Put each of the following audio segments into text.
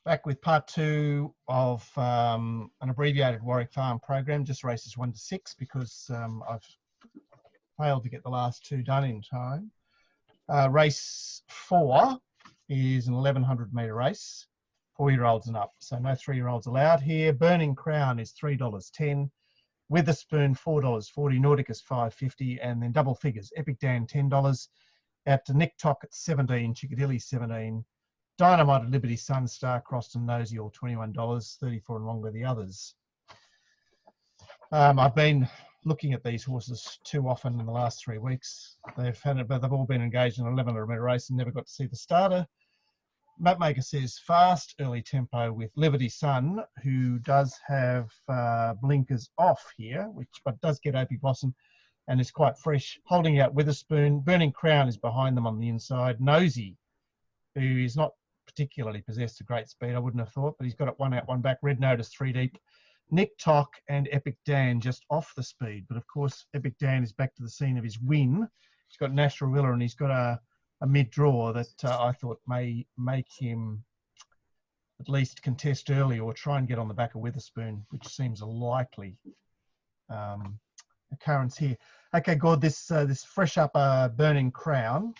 Back with part 2 of an abbreviated Warwick Farm program, just races 1 to 6 because I've failed to get the last 2 done in time. Race 4 is an 1100 metre race, 4-year-olds and up, so no 3-year-olds allowed here. Burning Crown is $3.10, Witherspoon $4.40, Nauticus $5.50, and then double figures, Epic Dan $10, out to Nick Tock at 17, Chickadilly 17, Dynamite at Liberty Sun, Star Crossed and Nosy all $21, 34 and longer the others. I've been looking at these horses too often in the last 3 weeks. They've all been engaged in an 1100 metre race and never got to see the starter. Mapmaker says fast, early tempo with Liberty Sun, who does have blinkers off here, but does get Opie Blossom and is quite fresh. Holding out Witherspoon. Burning Crown is behind them on the inside. Nosy, who is not particularly possessed a great speed, I wouldn't have thought, but he's got it 1 out, 1 back. Red Notice 3 deep. Nick Tock and Epic Dan just off the speed, but of course Epic Dan is back to the scene of his win. He's got National Willer and he's got a mid-draw that I thought may make him at least contest early or try and get on the back of Witherspoon, which seems a likely occurrence here. Okay, Gord, this fresh up Burning Crown,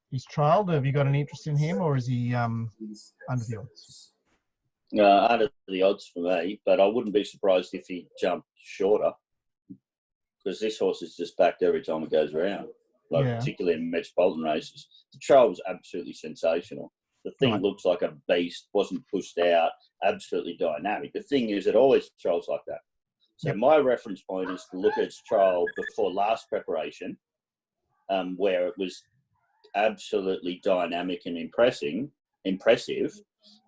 he's trialled. Have you got any interest in him, or is he under the odds? Under the odds for me, but I wouldn't be surprised if he jumped shorter, because this horse is just backed every time it goes around, particularly in metropolitan races. The trial was absolutely sensational. The thing looks like a beast, wasn't pushed out, absolutely dynamic. The thing is, it always trials like that. So my reference point is to look at its trial before last preparation, where it was absolutely dynamic and impressive,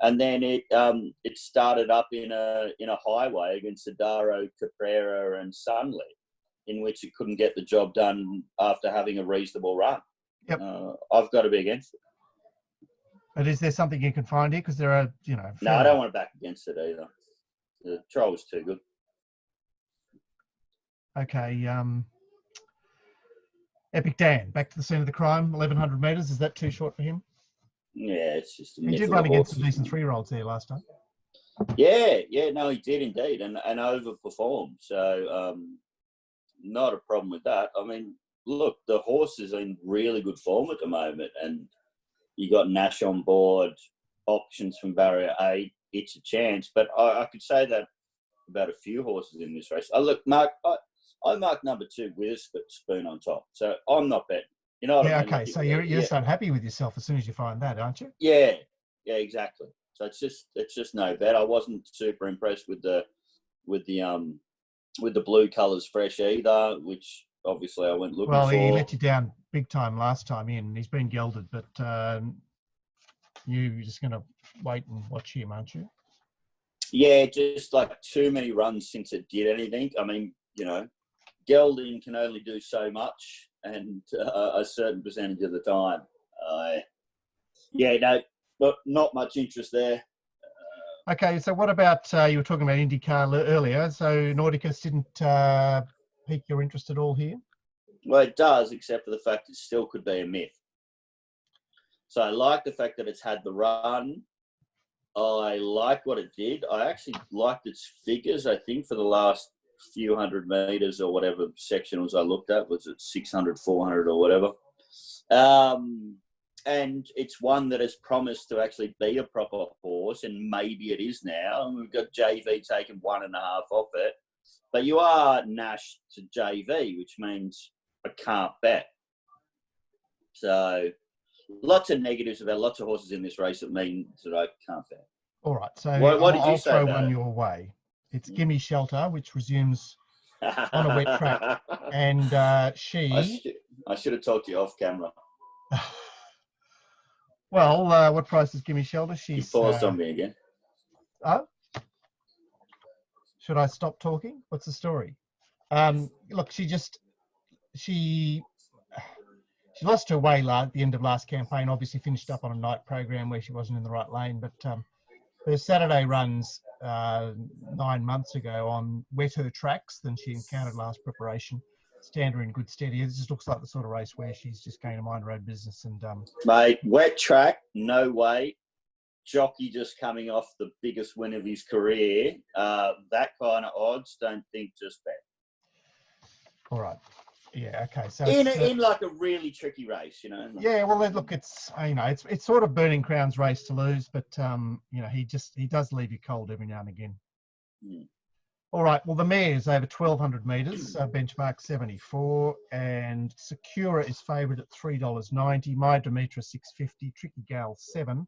and then it started up in a highway against Adaro, Caprera, and Sunley, in which it couldn't get the job done after having a reasonable run. Yep. I've got to be against it. But is there something you can find here? Because there are, No, I don't want to back against it either. The trial was too good. Okay. Epic Dan, back to the scene of the crime, 1100 metres. Is that too short for him? Yeah, it's just a He did run against some decent 3-year-olds there last time. Yeah, no, he did indeed, and overperformed. So not a problem with that. I mean, look, the horse is in really good form at the moment, and you got Nash on board, options from Barrier 8. It's a chance, but I could say that about a few horses in this race. Look, Mark, I marked number 2 with Spoon on top, so I'm not betting. You know what I mean? Okay, so you're so happy with yourself as soon as you find that, aren't you? Yeah, exactly. So it's just no bet. I wasn't super impressed with the blue colours fresh either, which obviously I went looking for. Well, he let you down big time last time in. He's been gelded, but you're just going to wait and watch him, aren't you? Yeah, just like too many runs since it did anything. I mean, gelding can only do so much, and a certain percentage of the time. Not much interest there. Okay, so what about, you were talking about IndyCar earlier, so Nauticus didn't pique your interest at all here? Well, it does, except for the fact it still could be a myth. So I like the fact that it's had the run. I like what it did. I actually liked its figures, I think, for the last few hundred metres or whatever sectionals I looked at. Was it 600, 400 or whatever? And it's one that has promised to actually be a proper horse, and maybe it is now. And we've got JV taking 1.5 off it. But you are Nash to JV, which means I can't bet. So lots of negatives about lots of horses in this race that mean that I can't bet. All right, so what did you say throw about one it? your way. It's Gimme Shelter, which resumes on a wet track. And I should have talked to you off camera. Well, what price is Gimme Shelter? She paused on me again. Oh? Should I stop talking? What's the story? Look, she lost her way at the end of last campaign, obviously finished up on a night program where she wasn't in the right lane, but her Saturday runs 9 months ago on wetter tracks than she encountered last preparation stand her in good stead. It just looks like the sort of race where she's just going to mind her own business. And mate, wet track, no way. jockey just coming off the biggest win of his career, that kind of odds, don't think just bet. All right. Yeah. Okay. So In like a really tricky race, you know. Yeah. Well, look, it's it's sort of Burning Crown's race to lose, but he does leave you cold every now and again. Mm. All right. Well, the mare's over 1,200 metres, benchmark 74, and Secura is favoured at $3.90. My Demetra $6.50. Tricky Gal 7.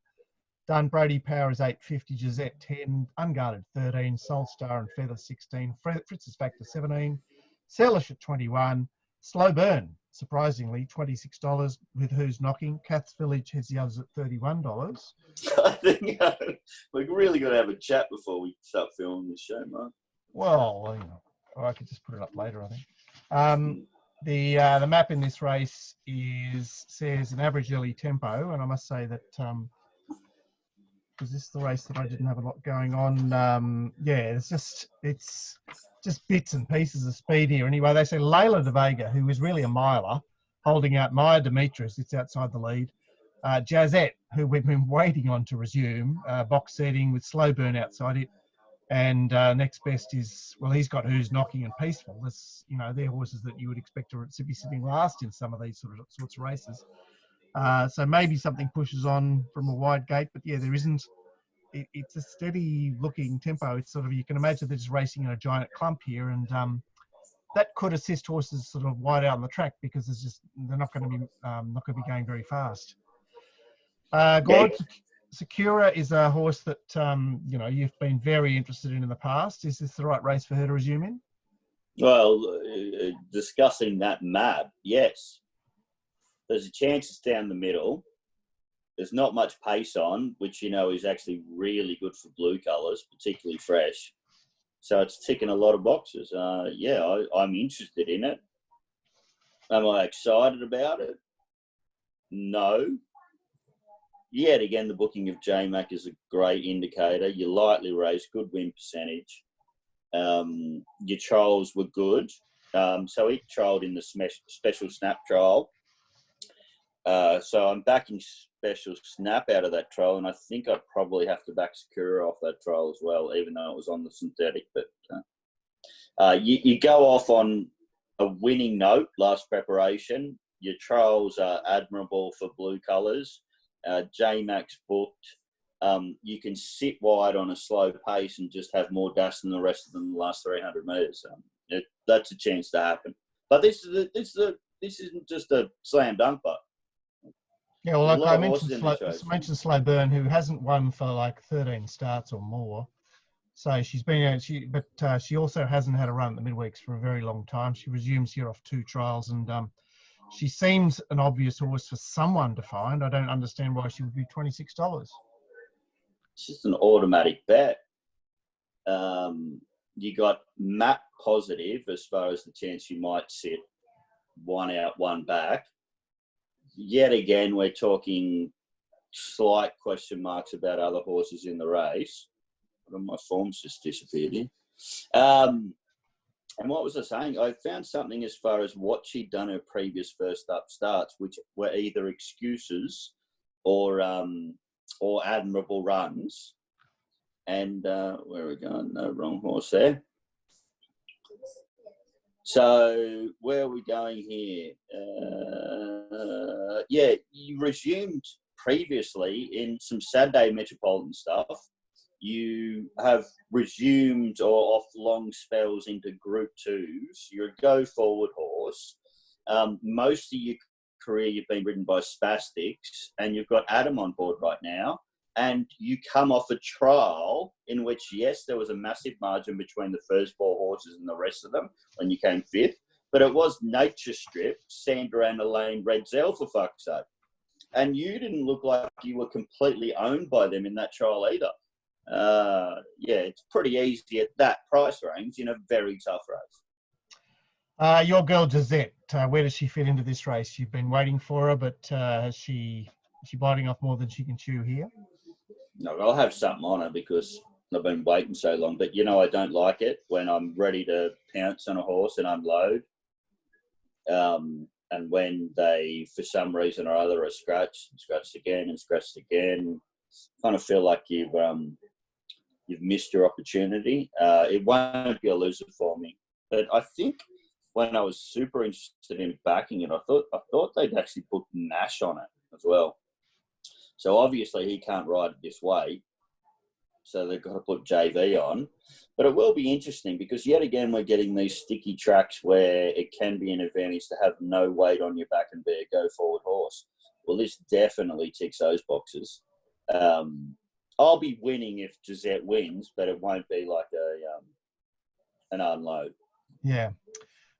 Dun Brody Power is 8.50. Gisette 10. Unguarded 13. Soul Star and Feather 16. Fritz's Factor 17. Sellish at 21. Slow Burn, surprisingly, $26. With Who's Knocking. Kath's Village has the others at $31. I think we're really got to have a chat before we start filming this show, Mark. Well, I could just put it up later, I think. The map in this race says an average early tempo, and I must say that because this is the race that I didn't have a lot going on. It's just bits and pieces of speed here. Anyway, they say Layla de Vega, who is really a miler, holding out Maya Demetra, sits outside the lead. Jazette, who we've been waiting on to resume, box seating with Slow Burn outside it. And next best is, well, he's got Who's Knocking and Peaceful. This, they're horses that you would expect to be sitting last in some of these sorts of races. So maybe something pushes on from a wide gate, but yeah, there isn't. It's a steady looking tempo. It's sort of, you can imagine they're just racing in a giant clump here, and that could assist horses sort of wide out on the track because they're not going to be going very fast. Glorious Secura is a horse that you've been very interested in the past. Is this the right race for her to resume in? Well, discussing that map, yes. There's a chance it's down the middle. There's not much pace on, which is actually really good for blue colours, particularly fresh. So it's ticking a lot of boxes. I'm interested in it. Am I excited about it? No. Yet again, the booking of JMac is a great indicator. You lightly race, good win percentage. Your trials were good. So he trialled in the special snap trial. So I'm backing special snap out of that trial, and I think I'd probably have to back Sakura off that trial as well, even though it was on the synthetic. But you go off on a winning note last preparation. Your trials are admirable for blue colours. JMax booked. You can sit wide on a slow pace and just have more dust than the rest of them in the last 300 metres. That's a chance to happen. But this isn't just a slam dunk, but. Yeah, well, like I mentioned Slow Burn, who hasn't won for like 13 starts or more. So she's been, but she also hasn't had a run at the midweeks for a very long time. She resumes here off 2 trials, and she seems an obvious horse for someone to find. I don't understand why she would be $26. It's just an automatic bet. You got map positive as far as the chance you might sit 1 out, 1 back. Yet again, we're talking slight question marks about other horses in the race. My form's just disappeared here. And what was I saying? I found something as far as what she'd done her previous first up starts, which were either excuses or admirable runs. And where are we going? No, wrong horse there. So where are we going here? You resumed previously in some Saturday Metropolitan stuff. You have resumed or off long spells into Group 2s. You're a go-forward horse. Most of your career you've been ridden by Spastics, and you've got Adam on board right now. And you come off a trial in which, yes, there was a massive margin between the first 4 horses and the rest of them when you came 5th. But it was Nature Strip, Sandra and Elaine, Red Zell, for fuck's sake. And you didn't look like you were completely owned by them in that trial either. It's pretty easy at that price range in a very tough race. Your girl Gisette, where does she fit into this race? You've been waiting for her, but is she biting off more than she can chew here? No, I'll have something on her because I've been waiting so long. But, I don't like it when I'm ready to pounce on a horse and unload. And when they, for some reason or other, are scratched again and scratched again. kind of feel like you've missed your opportunity. It won't be a loser for me, but I think when I was super interested in backing it, I thought they'd actually put Nash on it as well. So obviously he can't ride it this way, so they've got to put JV on. But it will be interesting because yet again we're getting these sticky tracks where it can be an advantage to have no weight on your back and be a go-forward horse. Well, this definitely ticks those boxes. I'll be winning if Gisette wins, but it won't be like an unload. Yeah.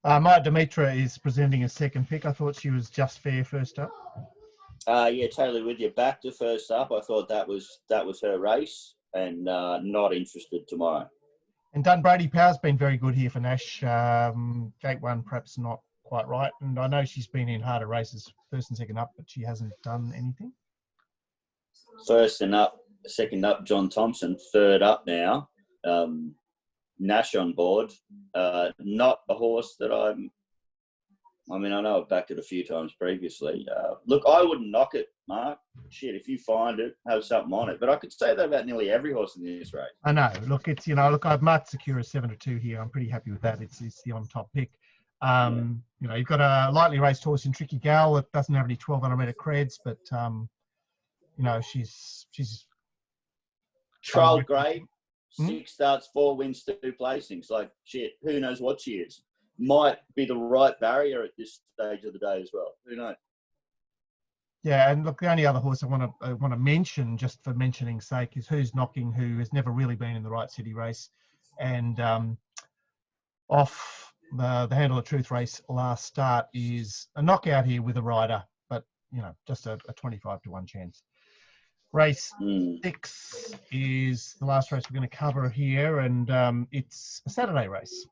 Maya Demetra is presenting a second pick. I thought she was just fair first up. Yeah, totally with you. Back to first up. I thought that was her race, and not interested tomorrow. And Dunbrady Power's been very good here for Nash. Gate 1 perhaps not quite right, and I know she's been in harder races, first and second up, but she hasn't done anything. First and up, second up, John Thompson. Third up now, Nash on board. Not a horse that I know I've backed it a few times previously. Look, I wouldn't knock it, Mark. Shit, if you find it, have something on it. But I could say that about nearly every horse in this race. I know. Look, it's, I've marked Secura 7-2 here. I'm pretty happy with that. It's the on-top pick. You've got a lightly raced horse in Tricky Gal that doesn't have any 1,200-metre creds, but, she's... Trial grade, 6 starts, 4 wins, 2 placings. Like, shit, who knows what she is? Might be the right barrier at this stage of the day as well. Who knows? Yeah, and look, the only other horse I want to mention, just for mentioning's sake, is Who's Knocking, who has never really been in the right city race, and off the Handle of Truth race last start is a knockout here with a rider, but just a 25-1 chance. Race 6 is the last race we're going to cover here, and it's a Saturday race.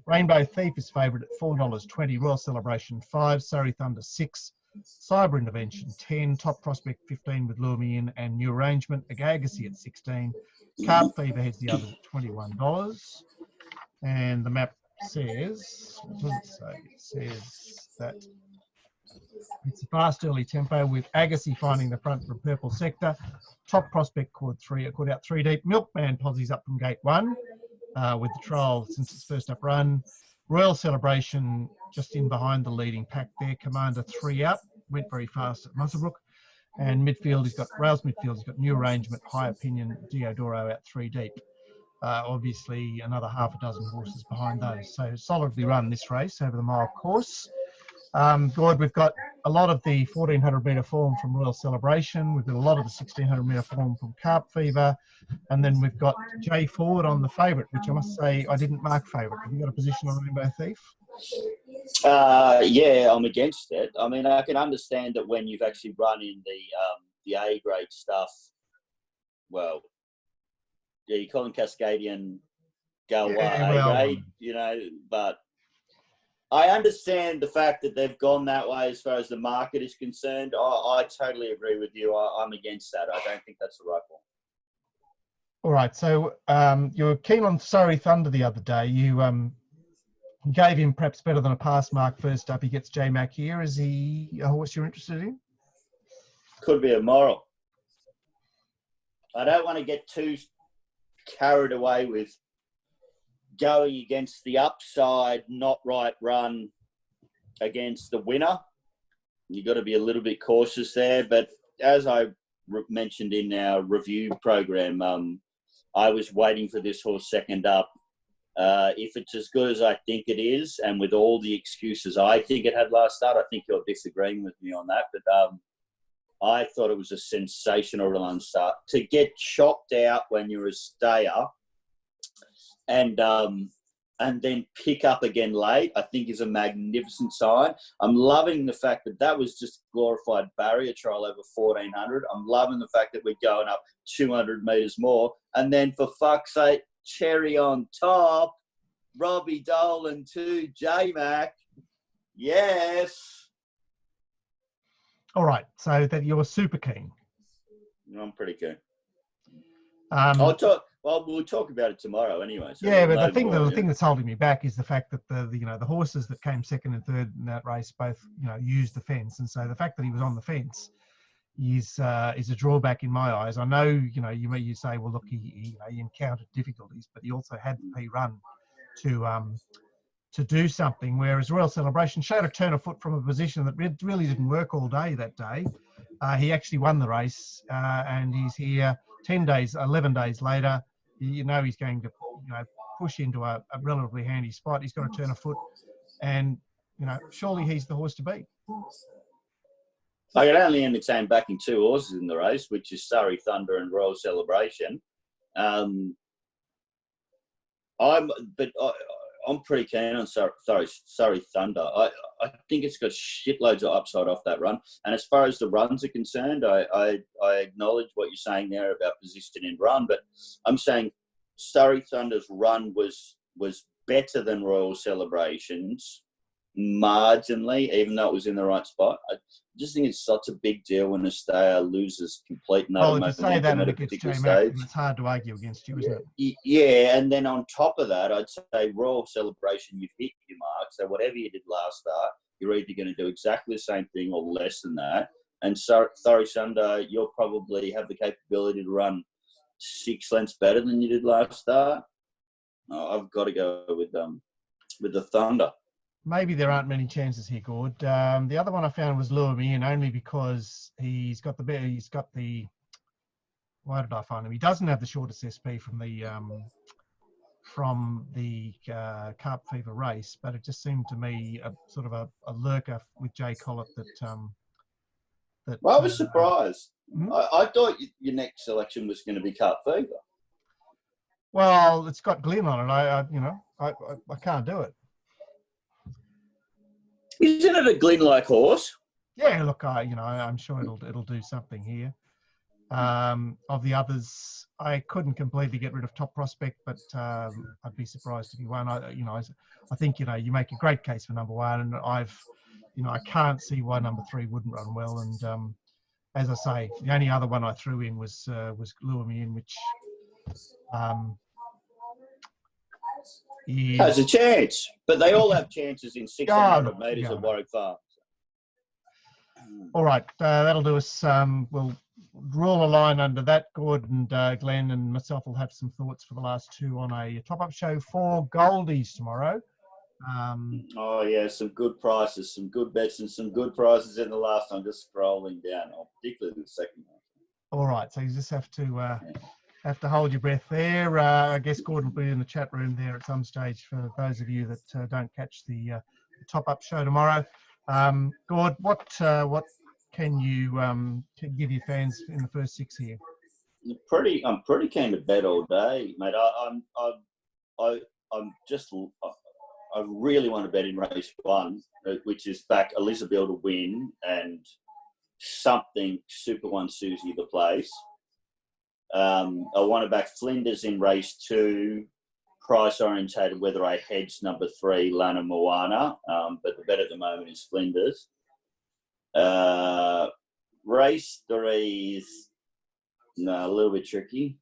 Rainbow Thief is favourite at $4.20, Royal Celebration 5, Surrey Thunder 6, Cyber Intervention 10, Top Prospect 15 with Lure Me In, and New Arrangement, Agagassi at 16. Carp Fever heads the others at $21. And the map says, what does it say? It says that it's a fast early tempo with Agassi finding the front from Purple Sector. Top Prospect caught out 3 deep. Milkman Posse's up from gate 1 with the trial since its first up run. Royal Celebration just in behind the leading pack there. Commander 3 out, went very fast at Muswellbrook. And midfield, Rails midfield, he's got New Arrangement, High Opinion, Diodoro out 3 deep. Obviously another half a dozen horses behind those. So solidly run this race over the mile course. Gord, we've got a lot of the 1,400-metre form from Royal Celebration. We've got a lot of the 1,600-metre form from Carp Fever. And then we've got Jay Ford on the favourite, which I must say I didn't mark favourite. Have you got a position on Rainbow Thief? Yeah, I'm against it. I mean, I can understand that when you've actually run in the A-grade stuff, well, yeah, you call them Cascadian, Galois A-grade, but I understand the fact that they've gone that way as far as the market is concerned. I totally agree with you. I'm against that. I don't think that's the right one. All right. So you were keen on Surrey Thunder the other day. You gave him perhaps better than a pass mark first up. He gets J-Mac here. Is he a horse you're interested in? Could be a moral. I don't want to get too carried away with going against the upside, not right run against the winner. You've got to be a little bit cautious there. But as I mentioned in our review program, I was waiting for this horse second up. If it's as good as I think it is, and with all the excuses I think it had last start, I think you're disagreeing with me on that. But I thought it was a sensational run start. To get chopped out when you're a stayer and then pick up again late, I think is a magnificent sign. I'm loving the fact that that was just glorified barrier trial over 1,400. I'm loving the fact that we're going up 200 metres more. And then for fuck's sake, cherry on top, Robbie Dolan 2, J-Mac. Yes. All right. So that you're super keen. I'm pretty keen. We'll talk about it tomorrow anyway. So yeah, but the thing that's holding me back is the fact that the horses that came second and third in that race both used the fence, and so the fact that he was on the fence is a drawback in my eyes. I know, you say, well, look, he encountered difficulties, but he also had the P run to do something. Whereas Royal Celebration showed a turn of foot from a position that really didn't work all day that day. He actually won the race, and he's here 11 days later. He's going to push into a relatively handy spot. He's got a turn of foot, and surely he's the horse to beat. I could only entertain backing two horses in the race, which is Surrey Thunder and Royal Celebration. I'm pretty keen on Surrey Thunder. I think it's got shitloads of upside off that run. And as far as the runs are concerned, I acknowledge what you're saying there about position in run, but I'm saying Surrey Thunder's run was better than Royal Celebration's marginally, even though it was in the right spot. I just think it's such a big deal when a stayer loses complete momentum at a particular stage. It's hard to argue against you, isn't it? Yeah, and then on top of that, I'd say Royal Celebration, you've hit your mark. So whatever you did last start, you're either going to do exactly the same thing or less than that. And Surrey Thunder, you'll probably have the capability to run 6 lengths better than you did last start. I've got to go with the Thunder. Maybe there aren't many chances here, Gord. The other one I found was Lure Me In, only because he's got the. Why did I find him? He doesn't have the shortest SP from the Carp Fever race, but it just seemed to me a sort of a lurker with Jay Collett that. Well, I was surprised. I thought your next selection was going to be Carp Fever. Well, it's got Glenn on it. I can't do it. Isn't it a Glen-like horse? Yeah, look, I'm sure it'll do something here. Of the others, I couldn't completely get rid of Top Prospect, but I'd be surprised if he won. I think you make a great case for number one, and I can't see why number 3 wouldn't run well. And as I say, the only other one I threw in was Lure Me In, which has a chance, but they all have chances in 600 metres at Warwick Farm. All right, that'll do us. We'll draw a line under that. Gord and Glenn and myself will have some thoughts for the last 2 on a top-up show for Goldies tomorrow. Oh yeah, some good prices, some good bets, and some good prices in the last. I'm just scrolling down, particularly the second one. All right, so you just have to hold your breath there. I guess Gordon will be in the chat room there at some stage for those of you that don't catch the top-up show tomorrow. Gord, what can you give your fans in the first 6 here? I'm pretty keen to bet all day, mate. I really want to bet in race 1, which is back Elizabeth to win and something Super 1 Susie the place. I want to back Flinders in race 2, price orientated, whether I hedge number 3, Lana Moana, but the bet at the moment is Flinders. Race 3 is a little bit tricky.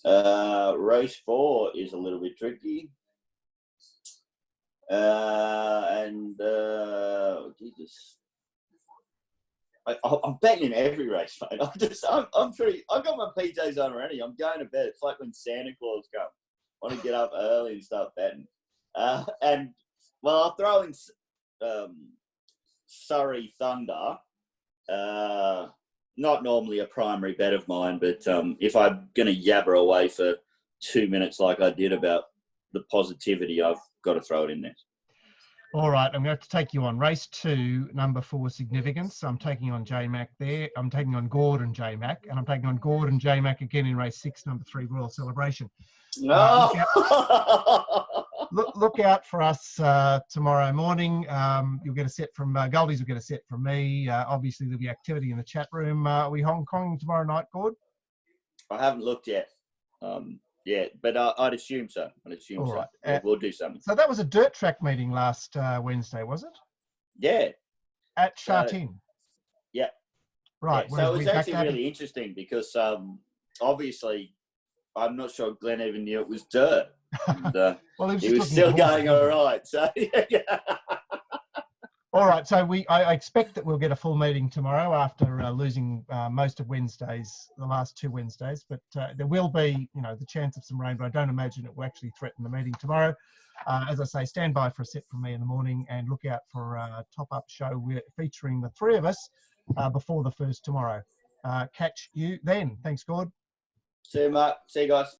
Race 4 is a little bit tricky. Jesus. I'm betting in every race, mate. I've got my PJs on already. I'm going to bed. It's like when Santa Claus comes. I want to get up early and start betting. I'll throw in Surrey Thunder. Not normally a primary bet of mine, but if I'm going to yabber away for 2 minutes like I did about the positivity, I've got to throw it in there. All right, I'm going to take you on race 2, number 4, Significance. I'm taking on J-Mac there. I'm taking on Gord and J-Mac, and I'm taking on Gord and J-Mac again in race 6, number 3, Royal Celebration. No. Look out for us tomorrow morning. You'll get a set from Goldies. Will get a set from me. Obviously, there'll be activity in the chat room. Are we Hong Kong tomorrow night, Gord? I haven't looked yet. But I'd assume so. All right. Yeah, we'll do something. So that was a dirt track meeting last Wednesday, was it? Yeah. At Shartin. Yeah. Right. Yeah. So it was actually really interesting because obviously I'm not sure Glenn even knew it was dirt. And, well, he was still going all right. So All right, so I expect that we'll get a full meeting tomorrow after losing most of Wednesdays, the last 2 Wednesdays. But there will be, the chance of some rain, but I don't imagine it will actually threaten the meeting tomorrow. As I say, stand by for a set from me in the morning and look out for a top-up show featuring the 3 of us before the first tomorrow. Catch you then. Thanks, Gord. See you, Mark. See you guys.